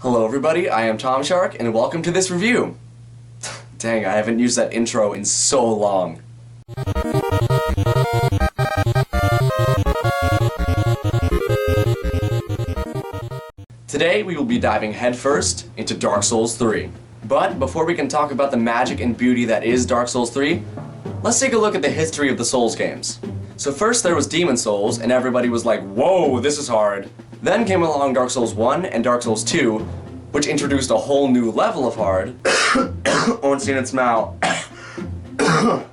Hello everybody, I am Tomshark, and welcome to this review. Dang, I haven't used that intro in so long. Today we will be diving headfirst into Dark Souls 3. But before we can talk about the magic and beauty that is Dark Souls 3, let's take a look at the history of the Souls games. So first there was Demon Souls, and everybody was like, whoa, this is hard. Then came along Dark Souls 1 and Dark Souls 2, which introduced a whole new level of hard. Won't see its mouth.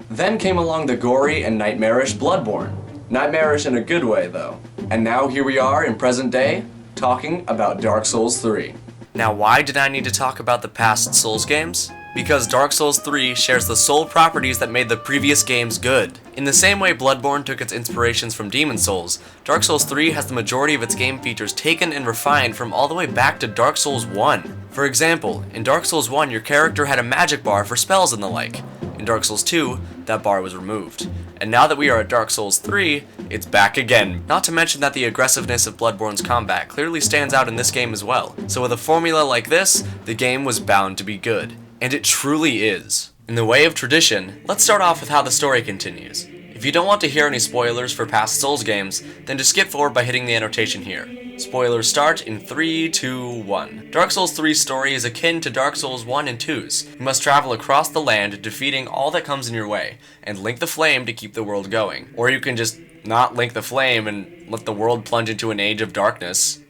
Then came along the gory and nightmarish Bloodborne. Nightmarish in a good way, though. And now here we are in present day, talking about Dark Souls 3. Now, why did I need to talk about the past Souls games? Because Dark Souls 3 shares the sole properties that made the previous games good. In the same way Bloodborne took its inspirations from Demon Souls, Dark Souls 3 has the majority of its game features taken and refined from all the way back to Dark Souls 1. For example, in Dark Souls 1 your character had a magic bar for spells and the like. In Dark Souls 2, that bar was removed. And now that we are at Dark Souls 3, it's back again. Not to mention that the aggressiveness of Bloodborne's combat clearly stands out in this game as well. So with a formula like this, the game was bound to be good. And it truly is. In the way of tradition, let's start off with how the story continues. If you don't want to hear any spoilers for past Souls games, then just skip forward by hitting the annotation here. Spoilers start in 3, 2, 1. Dark Souls 3's story is akin to Dark Souls 1 and 2's. You must travel across the land, defeating all that comes in your way, and link the flame to keep the world going. Or you can just not link the flame and let the world plunge into an age of darkness.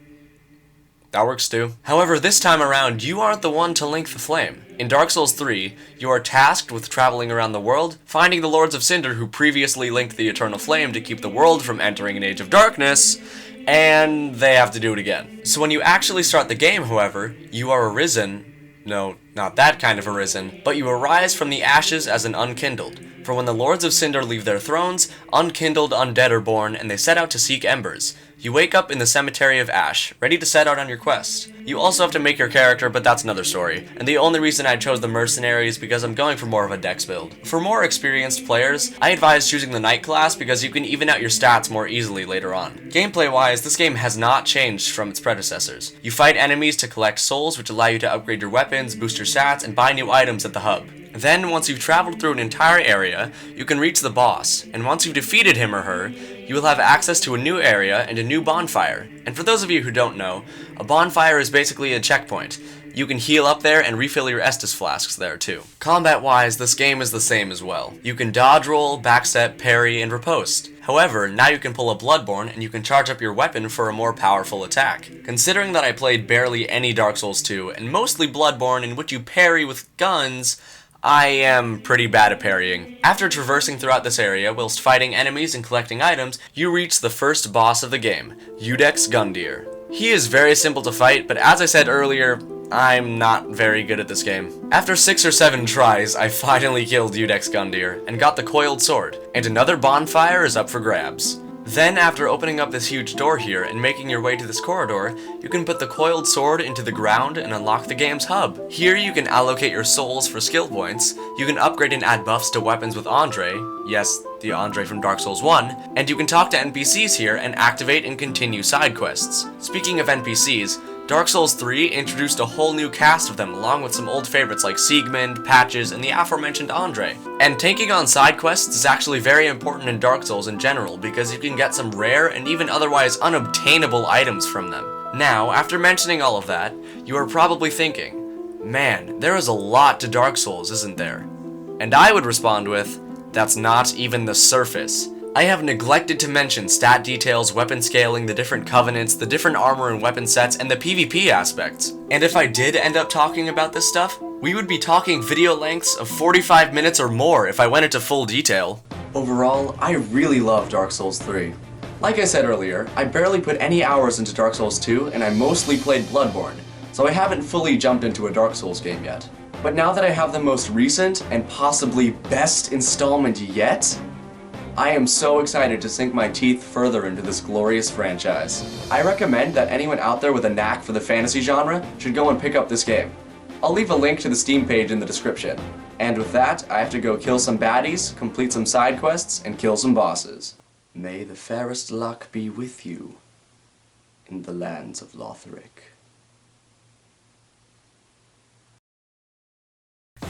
That works too. However, this time around, you aren't the one to link the flame. In Dark Souls 3, you are tasked with traveling around the world, finding the Lords of Cinder who previously linked the Eternal Flame to keep the world from entering an age of darkness, and they have to do it again. So when you actually start the game, however, you are arisen. No, not that kind of arisen, but you arise from the ashes as an unkindled. For when the Lords of Cinder leave their thrones, unkindled undead are born, and they set out to seek embers. You wake up in the Cemetery of Ash, ready to set out on your quest. You also have to make your character, but that's another story. And the only reason I chose the Mercenary is because I'm going for more of a dex build. For more experienced players, I advise choosing the Knight class because you can even out your stats more easily later on. Gameplay-wise, this game has not changed from its predecessors. You fight enemies to collect souls, which allow you to upgrade your weapons, boost your stats, and buy new items at the hub. Then, once you've traveled through an entire area, you can reach the boss, and once you've defeated him or her, you will have access to a new area and a new bonfire. And for those of you who don't know, a bonfire is basically a checkpoint. You can heal up there and refill your Estus flasks there too. Combat-wise, this game is the same as well. You can dodge roll, backstep, parry, and riposte. However, now you can pull a Bloodborne and you can charge up your weapon for a more powerful attack. Considering that I played barely any Dark Souls 2, and mostly Bloodborne in which you parry with guns, I am pretty bad at parrying. After traversing throughout this area whilst fighting enemies and collecting items, you reach the first boss of the game, Iudex Gundyr. He is very simple to fight, but as I said earlier, I'm not very good at this game. After 6 or 7 tries, I finally killed Iudex Gundyr and got the coiled sword, and another bonfire is up for grabs. Then, after opening up this huge door here and making your way to this corridor, you can put the coiled sword into the ground and unlock the game's hub. Here you can allocate your souls for skill points, you can upgrade and add buffs to weapons with Andre, yes, the Andre from Dark Souls 1, and you can talk to NPCs here and activate and continue side quests. Speaking of NPCs, Dark Souls 3 introduced a whole new cast of them along with some old favorites like Siegmund, Patches, and the aforementioned Andre. And taking on side quests is actually very important in Dark Souls in general because you can get some rare and even otherwise unobtainable items from them. Now, after mentioning all of that, you are probably thinking, man, there is a lot to Dark Souls, isn't there? And I would respond with, that's not even the surface. I have neglected to mention stat details, weapon scaling, the different covenants, the different armor and weapon sets, and the PvP aspects. And if I did end up talking about this stuff, we would be talking video lengths of 45 minutes or more if I went into full detail. Overall, I really love Dark Souls 3. Like I said earlier, I barely put any hours into Dark Souls 2, and I mostly played Bloodborne, so I haven't fully jumped into a Dark Souls game yet. But now that I have the most recent and possibly best installment yet, I am so excited to sink my teeth further into this glorious franchise. I recommend that anyone out there with a knack for the fantasy genre should go and pick up this game. I'll leave a link to the Steam page in the description. And with that, I have to go kill some baddies, complete some side quests, and kill some bosses. May the fairest luck be with you in the lands of Lothric.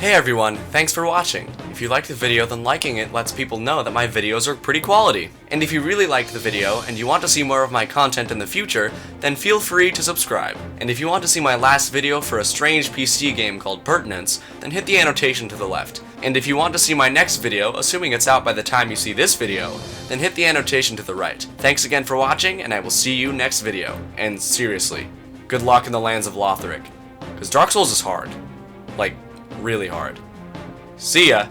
Hey everyone, thanks for watching. If you liked the video, then liking it lets people know that my videos are pretty quality. And if you really liked the video and you want to see more of my content in the future, then feel free to subscribe. And if you want to see my last video for a strange PC game called Pertinence, then hit the annotation to the left. And if you want to see my next video, assuming it's out by the time you see this video, then hit the annotation to the right. Thanks again for watching, and I will see you next video. And seriously, good luck in the lands of Lothric. Because Dark Souls is hard. Like, really hard. See ya!